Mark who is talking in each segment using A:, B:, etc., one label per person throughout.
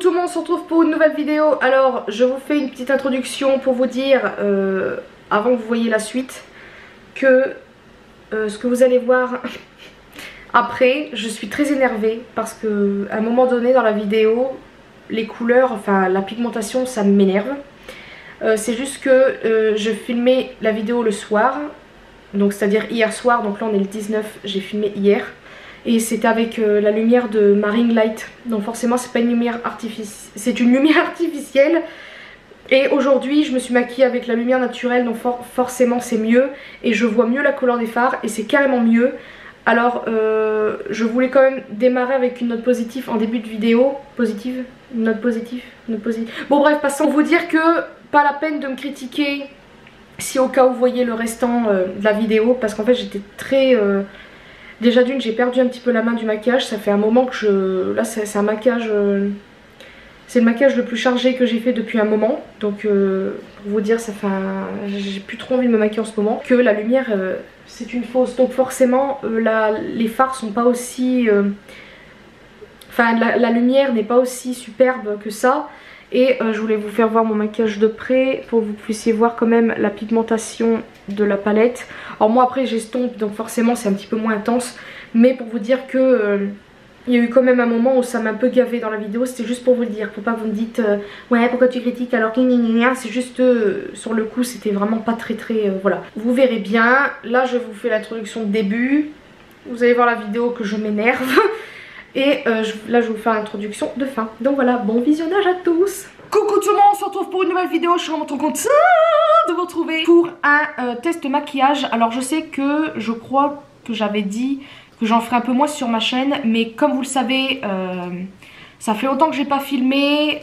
A: tout le monde, on se retrouve pour une nouvelle vidéo. Alors je vous fais une petite introduction pour vous dire, avant que vous voyez la suite, que ce que vous allez voir après, je suis très énervée parce que à un moment donné dans la vidéo, les couleurs, enfin la pigmentation, ça m'énerve. C'est juste que je filmais la vidéo le soir, donc c'est à dire hier soir, donc là on est le 19, j'ai filmé hier. Et c'était avec la lumière de ma ring light, donc forcément c'est pas une lumière artificielle, c'est une lumière artificielle. Et aujourd'hui je me suis maquillée avec la lumière naturelle, donc forcément c'est mieux. Et je vois mieux la couleur des fards et c'est carrément mieux. Alors je voulais quand même démarrer avec une note positive en début de vidéo. Positive, une note positive, une note positive. Bon bref, passons, vous dire que pas la peine de me critiquer si au cas où vous voyez le restant de la vidéo. Parce qu'en fait j'étais très... Déjà d'une, j'ai perdu un petit peu la main du maquillage. Ça fait un moment que je... Là c'est un maquillage... C'est le maquillage le plus chargé que j'ai fait depuis un moment. Donc pour vous dire, ça fait j'ai plus trop envie de me maquiller en ce moment. Que la lumière c'est une fausse. Donc forcément les fards sont pas aussi... Enfin la lumière n'est pas aussi superbe que ça. Et je voulais vous faire voir mon maquillage de près pour que vous puissiez voir quand même la pigmentation de la palette. Alors moi après j'estompe, donc forcément c'est un petit peu moins intense. Mais pour vous dire que il y a eu quand même un moment où ça m'a un peu gavé dans la vidéo. C'était juste pour vous le dire, pour pas que vous me dites ouais pourquoi tu critiques alors c'est juste sur le coup c'était vraiment pas très voilà. Vous verrez bien, là je vous fais l'introduction de début. Vous allez voir la vidéo que je m'énerve. Et là je vous fais l'introduction de fin. Donc voilà, bon visionnage à tous. Coucou tout le monde, on se retrouve pour une nouvelle vidéo. Je suis vraiment trop contente de vous retrouver pour un test maquillage. Alors je sais que je crois que j'avais dit que j'en ferai un peu moins sur ma chaîne. Mais comme vous le savez, ça fait longtemps que j'ai pas filmé.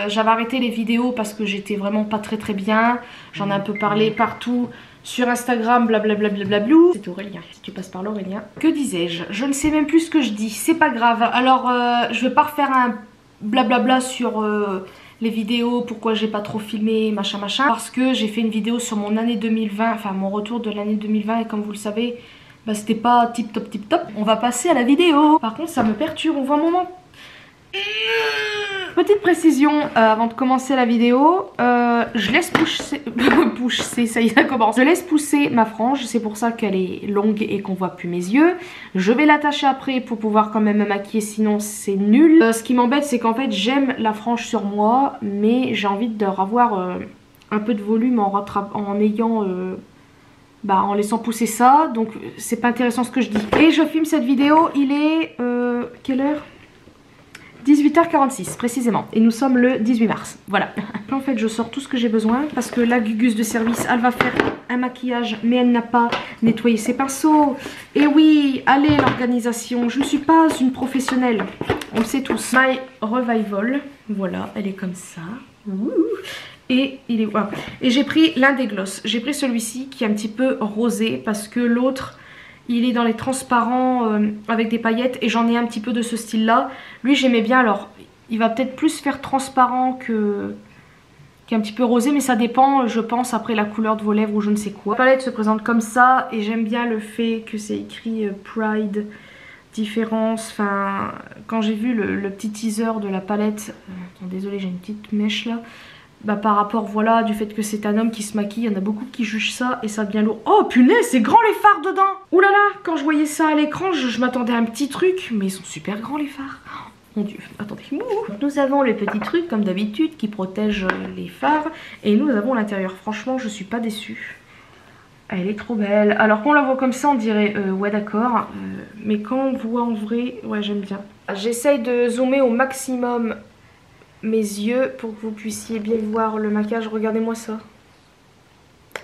A: J'avais arrêté les vidéos parce que j'étais vraiment pas très bien. J'en ai un peu parlé partout. Sur Instagram, blablabla. C'est Aurélien, si tu passes par là Aurélien. Que disais-je? Je ne sais même plus ce que je dis, c'est pas grave. Alors je vais pas refaire un blablabla sur les vidéos, pourquoi j'ai pas trop filmé, machin. Parce que j'ai fait une vidéo sur mon année 2020, enfin mon retour de l'année 2020. Et comme vous le savez, bah, c'était pas tip top. On va passer à la vidéo. Par contre ça me perturbe, on voit un moment. Petite précision avant de commencer la vidéo, je laisse pousser, ça y est, ça commence. Je laisse pousser ma frange, c'est pour ça qu'elle est longue et qu'on voit plus mes yeux. Je vais l'attacher après pour pouvoir quand même me maquiller, sinon c'est nul. Ce qui m'embête c'est qu'en fait j'aime la frange sur moi, mais j'ai envie de avoir un peu de volume en ayant... en laissant pousser ça, donc c'est pas intéressant ce que je dis. Et je filme cette vidéo, il est... quelle heure ? 18h46 précisément, et nous sommes le 18 mars, voilà. En fait je sors tout ce que j'ai besoin parce que la Gugus de service elle va faire un maquillage mais elle n'a pas nettoyé ses pinceaux. Et oui, allez l'organisation, je ne suis pas une professionnelle, on le sait tous. My Revival, voilà, elle est comme ça. Et il est voilà. Et j'ai pris l'un des gloss, j'ai pris celui-ci qui est un petit peu rosé parce que l'autre il est dans les transparents avec des paillettes et j'en ai un petit peu de ce style là. Lui j'aimais bien, alors il va peut-être plus faire transparent qu'un petit peu rosé, mais ça dépend je pense après la couleur de vos lèvres ou je ne sais quoi. La palette se présente comme ça et j'aime bien le fait que c'est écrit Pride, différence. Enfin quand j'ai vu le petit teaser de la palette, désolée j'ai une petite mèche là. Bah par rapport voilà du fait que c'est un homme qui se maquille, il y en a beaucoup qui jugent ça et ça devient lourd. Oh punaise, c'est grand les fards dedans. Ouh là là, quand je voyais ça à l'écran je m'attendais à un petit truc, mais ils sont super grands les fards. Oh, mon dieu, attendez. Nous avons le petit truc comme d'habitude qui protège les fards et nous avons l'intérieur. Franchement je suis pas déçue. Elle est trop belle. Alors quand on la voit comme ça on dirait ouais d'accord, mais quand on voit en vrai, ouais j'aime bien. J'essaye de zoomer au maximum mes yeux pour que vous puissiez bien voir le maquillage. Regardez-moi ça,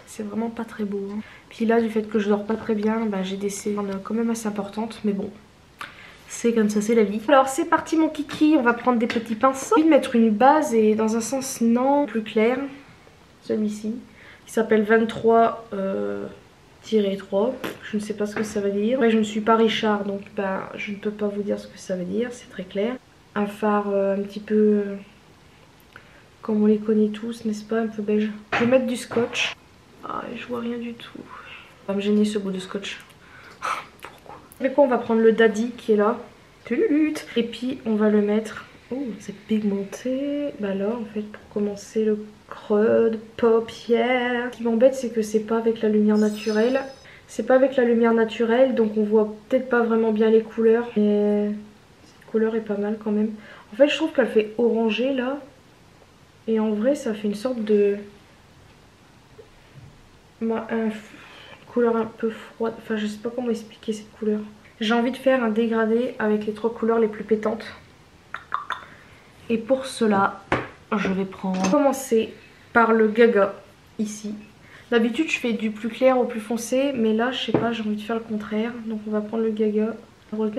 A: c'est vraiment pas très beau hein. Puis là du fait que je dors pas très bien, bah, j'ai des cernes quand même assez importantes, mais bon c'est comme ça, c'est la vie. Alors c'est parti mon kiki, on va prendre des petits pinceaux. J'ai envie de mettre une base et dans un sens non plus clair, celui-ci qui s'appelle 23 3, je ne sais pas ce que ça veut dire. Ouais, je ne suis pas Richard donc bah, je ne peux pas vous dire ce que ça veut dire, c'est très clair. Un fard un petit peu comme on les connaît tous, n'est-ce pas, un peu beige. Je vais mettre du scotch. Ah, je vois rien du tout. Ça va me gêner ce bout de scotch. Pourquoi? Avec quoi on va prendre le daddy qui est là. Et puis on va le mettre Oh, c'est pigmenté. Bah là, en fait, pour commencer, le creux de paupières. Ce qui m'embête, c'est que c'est pas avec la lumière naturelle. C'est pas avec la lumière naturelle, donc on voit peut-être pas vraiment bien les couleurs. Mais cette couleur est pas mal quand même. En fait, je trouve qu'elle fait orangé là. Et en vrai, ça fait une sorte de... Une couleur un peu froide. Enfin, je sais pas comment expliquer cette couleur. J'ai envie de faire un dégradé avec les 3 couleurs les plus pétantes. Et pour cela, je vais commencer par le Gaga, ici. D'habitude, je fais du plus clair au plus foncé, mais là, je sais pas, j'ai envie de faire le contraire. Donc, on va prendre le Gaga. Oula,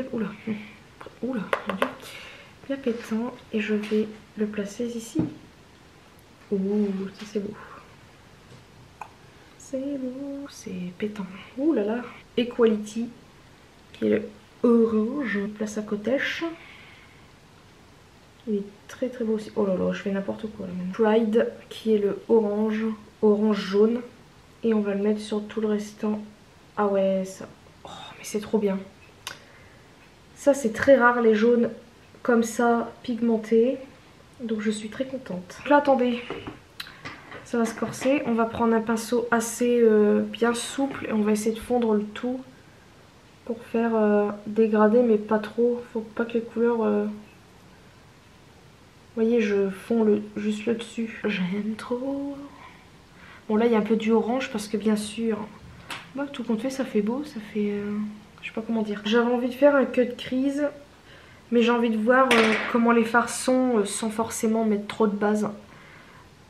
A: oula, mon Dieu. Bien pétant. Et je vais le placer ici. Ouh, ça c'est beau. C'est beau, c'est pétant. Ouh là là. Equality, qui est le orange. Je le place à côtèche. Il est très très beau aussi. Oh là là, je fais n'importe quoi là même. Pride, qui est le orange, orange jaune. Et on va le mettre sur tout le restant. Ah ouais, ça. Oh, mais c'est trop bien. Ça, c'est très rare les jaunes comme ça, pigmentés. Donc je suis très contente. Donc là, attendez. Ça va se corser. On va prendre un pinceau assez bien souple. Et on va essayer de fondre le tout. Pour faire dégrader, mais pas trop. Faut pas que les couleurs... Vous voyez, je fonds juste le dessus. J'aime trop. Bon, là, il y a un peu du orange parce que bien sûr, bah, tout compte fait, ça fait beau. Ça fait... je sais pas comment dire. J'avais envie de faire un cut crease. Mais j'ai envie de voir comment les fards sont sans forcément mettre trop de base.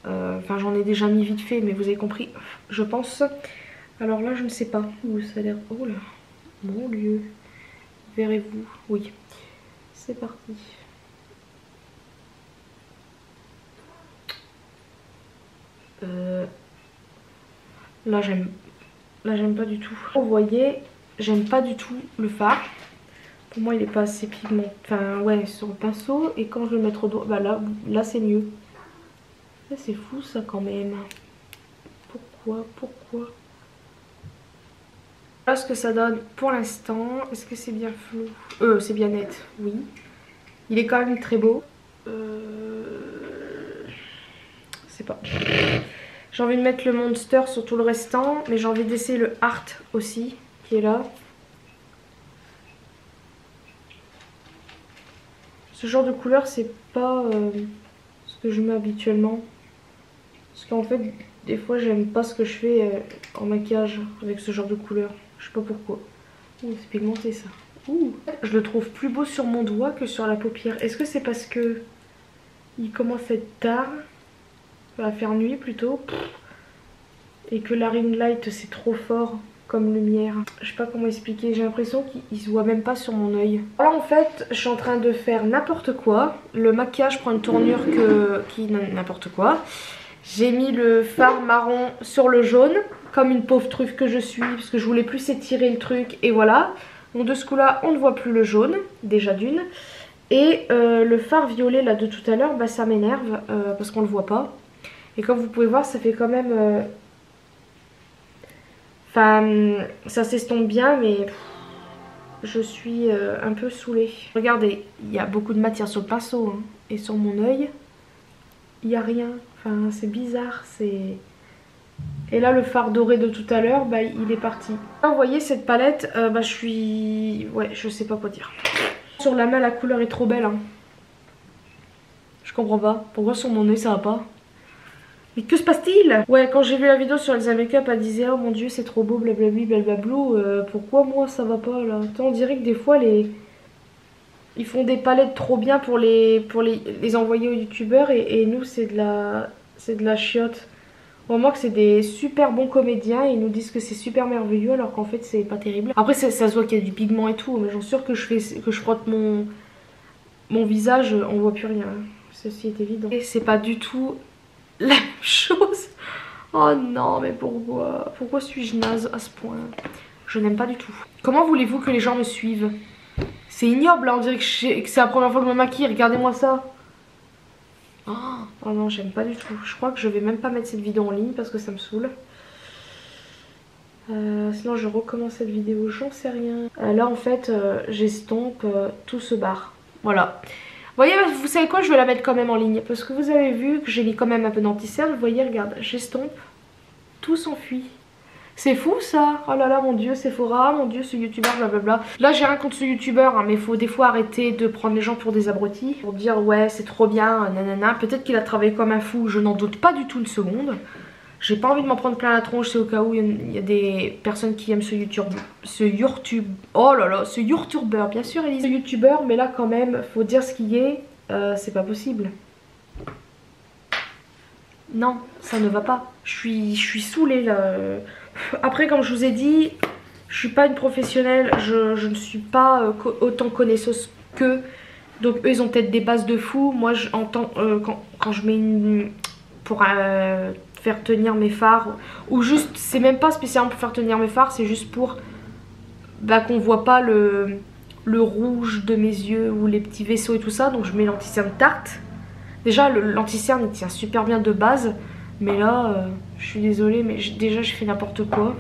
A: Enfin, j'en ai déjà mis vite fait, mais vous avez compris, je pense. Alors là, je ne sais pas. Ouh, ça a l'air... Oh là, mon Dieu. Verrez-vous? Oui. C'est parti. Là j'aime pas du tout. Vous voyez, j'aime pas du tout le fard. Pour moi il est pas assez pigmenté. Enfin ouais, sur le pinceau. Et quand je vais le mettre au doigt, bah là c'est mieux. Là c'est fou ça quand même. Pourquoi? Voilà ce que ça donne pour l'instant. Est-ce que c'est bien flou? C'est bien net, oui. Il est quand même très beau. C'est pas... J'ai envie de mettre le Monster sur tout le restant, mais j'ai envie d'essayer le Art aussi, qui est là. Ce genre de couleur, c'est pas ce que je mets habituellement. Parce qu'en fait, des fois, j'aime pas ce que je fais en maquillage avec ce genre de couleur. Je sais pas pourquoi. Ouh, c'est pigmenté ça. Ouh. Je le trouve plus beau sur mon doigt que sur la paupière. Est-ce que c'est parce que il commence à être tard? Ça va faire nuit plutôt. Et que la ring light c'est trop fort comme lumière. Je sais pas comment expliquer, j'ai l'impression qu'il se voit même pas sur mon œil. Alors en fait, je suis en train de faire n'importe quoi. Le maquillage prend une tournure qui n'importe quoi. J'ai mis le fard marron sur le jaune, comme une pauvre truffe que je suis, parce que je voulais plus étirer le truc, et voilà. Donc de ce coup là, on ne voit plus le jaune, déjà d'une. Et le fard violet là de tout à l'heure, bah, ça m'énerve, parce qu'on le voit pas. Et comme vous pouvez voir, ça fait quand même... Enfin, ça s'estompe bien, mais je suis un peu saoulée. Regardez, il y a beaucoup de matière sur le pinceau, hein, et sur mon œil, il n'y a rien. Enfin, c'est bizarre, c'est... Et là, le fard doré de tout à l'heure, bah, il est parti. Là, vous voyez, cette palette, bah, je suis... Ouais, je sais pas quoi dire. Sur la main, la couleur est trop belle, hein. Je comprends pas. Pourquoi sur mon œil, ça va pas? Mais que se passe-t-il? Ouais, quand j'ai vu la vidéo sur Elsa Makeup, elle disait oh mon dieu c'est trop beau, blablabli, blablablou. Pourquoi moi ça va pas là? On dirait que des fois ils font des palettes trop bien pour les envoyer aux youtubeurs et nous c'est de la chiotte. Au moins que c'est des super bons comédiens et ils nous disent que c'est super merveilleux alors qu'en fait c'est pas terrible. Après ça se voit qu'il y a du pigment et tout, mais j'en suis sûre que je frotte mon visage, on voit plus rien. Ceci est évident. Et c'est pas du tout la même chose. Oh non, mais pourquoi suis-je naze à ce point? Je n'aime pas du tout. Comment voulez-vous que les gens me suivent? C'est ignoble là, on dirait que c'est la première fois que je me maquille. Regardez-moi ça. Oh non, j'aime pas du tout. Je crois que je vais même pas mettre cette vidéo en ligne parce que ça me saoule. Sinon je recommence cette vidéo, j'en sais rien. Là en fait j'estompe tout ce bar. Voilà. voyez, vous savez quoi, je vais la mettre quand même en ligne. Parce que vous avez vu que j'ai mis quand même un peu d'anti-cerne. Vous voyez, regarde, j'estompe. Tout s'enfuit. C'est fou ça. Oh là là, mon dieu, Sephora, mon dieu, ce youtubeur, blablabla. Là, j'ai rien contre ce youtubeur, hein, mais il faut des fois arrêter de prendre les gens pour des abrutis. Pour dire, ouais, c'est trop bien, nanana. Peut-être qu'il a travaillé comme un fou, je n'en doute pas du tout une seconde. J'ai pas envie de m'en prendre plein la tronche, c'est au cas où il y a des personnes qui aiment ce oh là là, ce youtubeur, bien sûr, Elise. Ce youtubeur, mais là quand même, faut dire ce qui est, c'est pas possible. Non, ça ne va pas. Je suis saoulée là. Après, comme je vous ai dit, je suis pas une professionnelle, je ne suis pas autant connaisseuse qu'eux. Donc eux, ils ont peut-être des bases de fou. Moi, quand je mets une... pour faire tenir mes fards, ou juste, c'est même pas spécialement pour faire tenir mes fards, c'est juste pour qu'on voit pas le rouge de mes yeux ou les petits vaisseaux et tout ça. Donc je mets l'anti-cerne Tarte. Déjà l'anti-cerne il tient super bien de base, mais là je suis désolée, mais déjà j'ai fait n'importe quoi.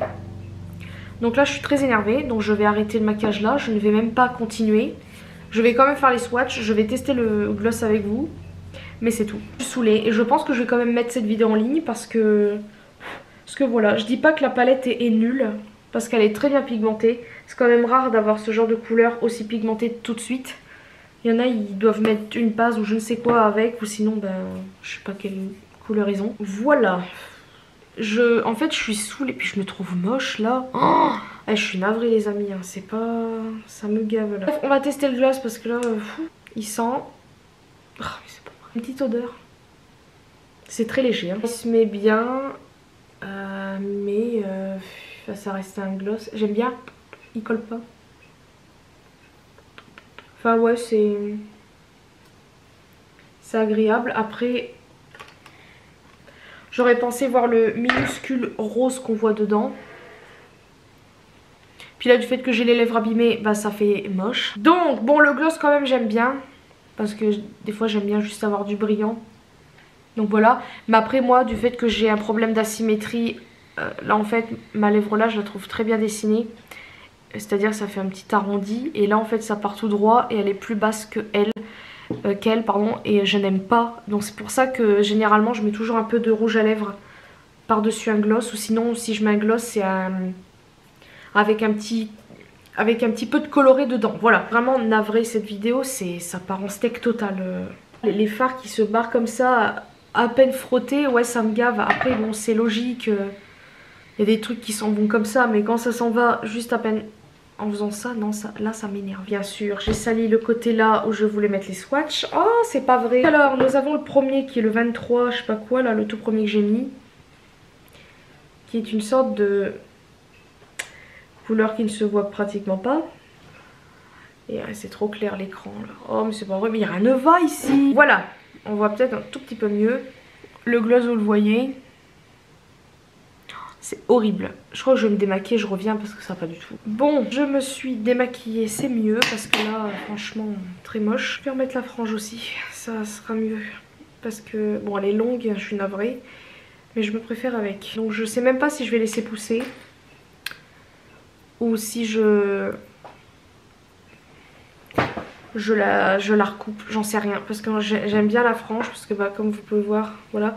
A: Donc là je suis très énervée, donc je vais arrêter le maquillage là, je ne vais même pas continuer. Je vais quand même faire les swatchs, je vais tester le gloss avec vous. Mais c'est tout. Je suis saoulée et je pense que je vais quand même mettre cette vidéo en ligne parce que voilà, je dis pas que la palette est nulle parce qu'elle est très bien pigmentée. C'est quand même rare d'avoir ce genre de couleur aussi pigmentée tout de suite. Il y en a, ils doivent mettre une base ou je ne sais quoi avec, ou sinon je sais pas quelle couleur ils ont. Voilà. En fait je suis saoulée, puis je me trouve moche là. Oh, je suis navrée les amis, hein. C'est pas... ça me gave là. Bref, on va tester le gloss parce que là, il sent... Oh, une petite odeur. C'est très léger. Hein. Il se met bien. Mais ça reste un gloss. J'aime bien. Il colle pas. Enfin ouais, c'est agréable. Après, j'aurais pensé voir le minuscule rose qu'on voit dedans. Puis là, du fait que j'ai les lèvres abîmées, ça fait moche. Donc, bon, le gloss quand même, j'aime bien. Parce que des fois j'aime bien juste avoir du brillant. Donc voilà. Mais après moi, du fait que j'ai un problème d'asymétrie, là en fait ma lèvre là je la trouve très bien dessinée. C'est-à-dire que ça fait un petit arrondi. Et là en fait ça part tout droit et elle est plus basse qu'elle, pardon. Et je n'aime pas. Donc c'est pour ça que généralement je mets toujours un peu de rouge à lèvres par-dessus un gloss. Ou sinon si je mets un gloss c'est avec un petit peu de coloré dedans. Voilà, vraiment navré cette vidéo, ça part en steak total. Les fards qui se barrent comme ça, à peine frottés, ouais ça me gave. Après bon c'est logique, il y a des trucs qui s'en vont comme ça, mais quand ça s'en va juste à peine en faisant ça, non là ça m'énerve. Bien sûr, j'ai sali le côté là où je voulais mettre les swatchs. Oh c'est pas vrai. Alors nous avons le premier qui est le 23, je sais pas quoi là, le tout premier que j'ai mis. Qui est une sorte de... couleur qui ne se voit pratiquement pas. Et c'est trop clair l'écran là. Oh mais c'est pas vrai, mais il rien ne va ici. Voilà, on voit peut-être un tout petit peu mieux. Le gloss vous le voyez. C'est horrible. Je crois que je vais me démaquiller, je reviens parce que ça va pas du tout. Bon, je me suis démaquillée, c'est mieux parce que là franchement très moche. Je vais remettre la frange aussi, ça sera mieux. Parce que bon elle est longue, je suis navrée. Mais je me préfère avec. Donc je sais même pas si je vais laisser pousser. Ou si je la recoupe, j'en sais rien. Parce que j'aime bien la frange, parce que comme vous pouvez voir, voilà.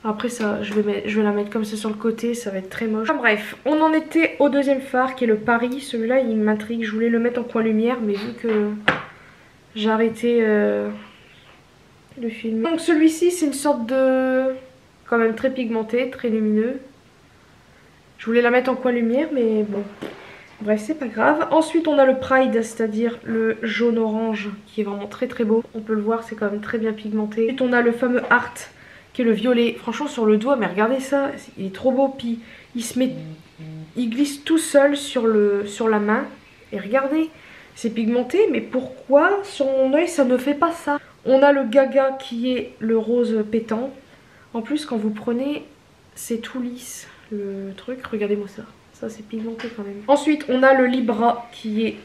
A: Après ça, je vais la mettre comme ça sur le côté, ça va être très moche. Enfin, bref, on en était au deuxième fard qui est le Paris. Celui-là il m'intrigue, je voulais le mettre en coin lumière, mais vu que j'ai arrêté le film. Donc celui-ci c'est une sorte de... quand même très pigmenté, très lumineux. Je voulais la mettre en coin lumière, mais bon... bref, c'est pas grave. Ensuite, on a le Pride, c'est-à-dire le jaune-orange, qui est vraiment très très beau. On peut le voir, c'est quand même très bien pigmenté. Ensuite, on a le fameux Art, qui est le violet. Franchement, sur le doigt, mais regardez ça, il est trop beau. Puis, il glisse tout seul sur la main. Et regardez, c'est pigmenté, mais pourquoi sur mon œil, ça ne fait pas ça? On a le Gaga, qui est le rose pétant. En plus, quand vous prenez, c'est tout lisse, le truc. Regardez-moi ça. Ça c'est pigmenté quand même. Ensuite on a le Libra qui est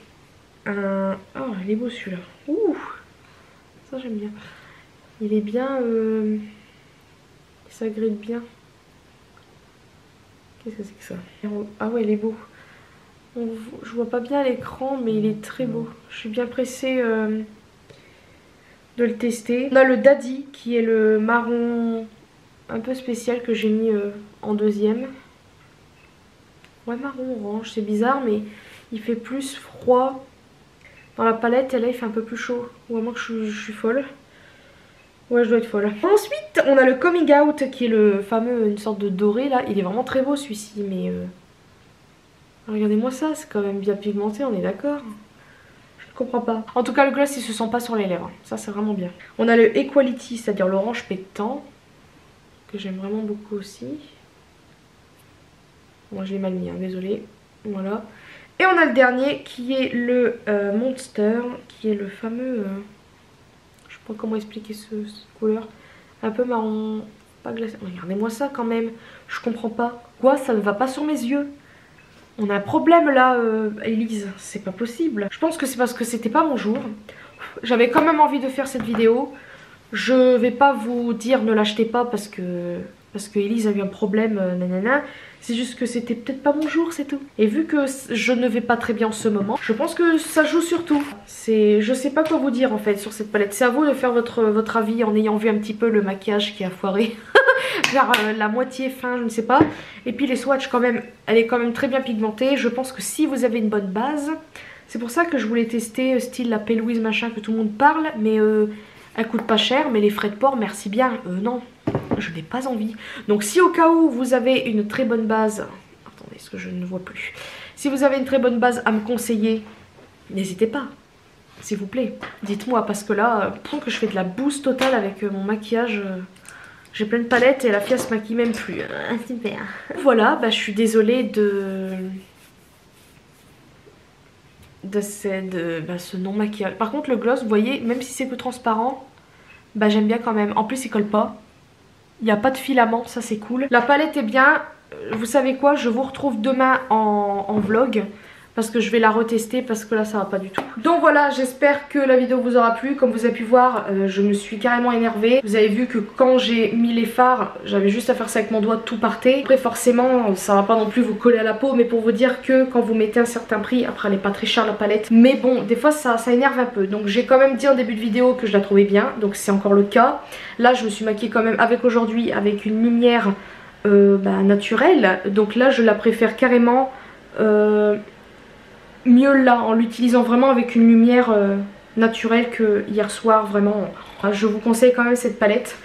A: un... oh il est beau celui-là. Ouh, ça j'aime bien. Il est bien... il s'agrège bien. Qu'est-ce que c'est que ça? Ah ouais il est beau. Je vois pas bien à l'écran mais il est très beau. Je suis bien pressée de le tester. On a le Daddy qui est le marron un peu spécial que j'ai mis en deuxième. Ouais, marron orange, c'est bizarre mais il fait plus froid dans la palette et là il fait un peu plus chaud. Ou à moins que je suis folle. Ouais, je dois être folle. Ensuite, on a le Coming Out qui est le fameux, une sorte de doré là. Il est vraiment très beau celui-ci, mais regardez-moi ça, c'est quand même bien pigmenté, on est d'accord? Je ne comprends pas. En tout cas, le gloss il se sent pas sur les lèvres. Ça, c'est vraiment bien. On a le Equality, c'est-à-dire l'orange pétant, que j'aime vraiment beaucoup aussi. Moi, je l'ai mal mis, hein, désolée. Voilà. Et on a le dernier qui est le Monster, qui est le fameux... je sais pas comment expliquer cette couleur. Un peu marron, pas glacé. Regardez-moi ça quand même. Je comprends pas. Quoi, ça ne va pas sur mes yeux? On a un problème là, Elise. C'est pas possible. Je pense que c'est parce que c'était pas mon jour. J'avais quand même envie de faire cette vidéo. Je vais pas vous dire ne l'achetez pas parce que Elise a eu un problème, nanana. C'est juste que c'était peut-être pas mon jour, c'est tout. Et vu que je ne vais pas très bien en ce moment, je pense que ça joue surtout. Je sais pas quoi vous dire en fait sur cette palette. C'est à vous de faire votre avis en ayant vu un petit peu le maquillage qui a foiré. Vers la moitié fin, je ne sais pas. Et puis les swatchs quand même, elle est quand même très bien pigmentée. Je pense que si vous avez une bonne base, c'est pour ça que je voulais tester style la P. Louise machin que tout le monde parle. Mais elle coûte pas cher, mais les frais de port, merci bien. Non. Je n'ai pas envie. Donc si au cas où vous avez une très bonne base... Attendez, est-ce que je ne vois plus? Si vous avez une très bonne base à me conseiller, n'hésitez pas. S'il vous plaît. Dites-moi parce que là, pour que je fais de la bouse totale avec mon maquillage... j'ai plein de palettes et la fille elle se maquille même plus. Super. Voilà, bah, je suis désolée de ce non maquillage. Par contre le gloss, vous voyez, même si c'est peu transparent, bah j'aime bien quand même. En plus il colle pas. Il n'y a pas de filament, ça c'est cool. La palette est bien. Vous savez quoi, je vous retrouve demain en vlog. Parce que je vais la retester parce que là ça va pas du tout. Donc voilà, j'espère que la vidéo vous aura plu. Comme vous avez pu voir, je me suis carrément énervée. Vous avez vu que quand j'ai mis les fards, j'avais juste à faire ça avec mon doigt, tout partait. Après forcément, ça va pas non plus vous coller à la peau. Mais pour vous dire que quand vous mettez un certain prix, après elle est pas très chère la palette. Mais bon, des fois ça énerve un peu. Donc j'ai quand même dit en début de vidéo que je la trouvais bien. Donc c'est encore le cas. Là je me suis maquillée quand même avec aujourd'hui avec une lumière naturelle. Donc là je la préfère carrément... mieux là en l'utilisant vraiment avec une lumière naturelle que hier soir. Vraiment je vous conseille quand même cette palette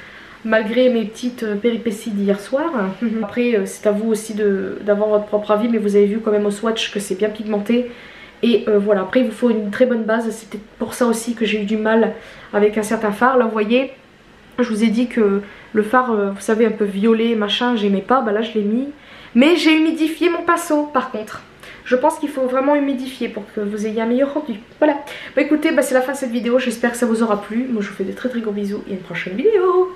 A: malgré mes petites péripéties d'hier soir. Après c'est à vous aussi d'avoir votre propre avis, mais vous avez vu quand même au swatch que c'est bien pigmenté. Et voilà, après il vous faut une très bonne base. C'était pour ça aussi que j'ai eu du mal avec un certain fard. Là vous voyez, je vous ai dit que le fard vous savez un peu violet machin, j'aimais pas. Bah là je l'ai mis, mais j'ai humidifié mon pinceau par contre. Je pense qu'il faut vraiment humidifier pour que vous ayez un meilleur rendu. Voilà. Bah écoutez, c'est la fin de cette vidéo. J'espère que ça vous aura plu. Moi je vous fais de très très gros bisous et à une prochaine vidéo.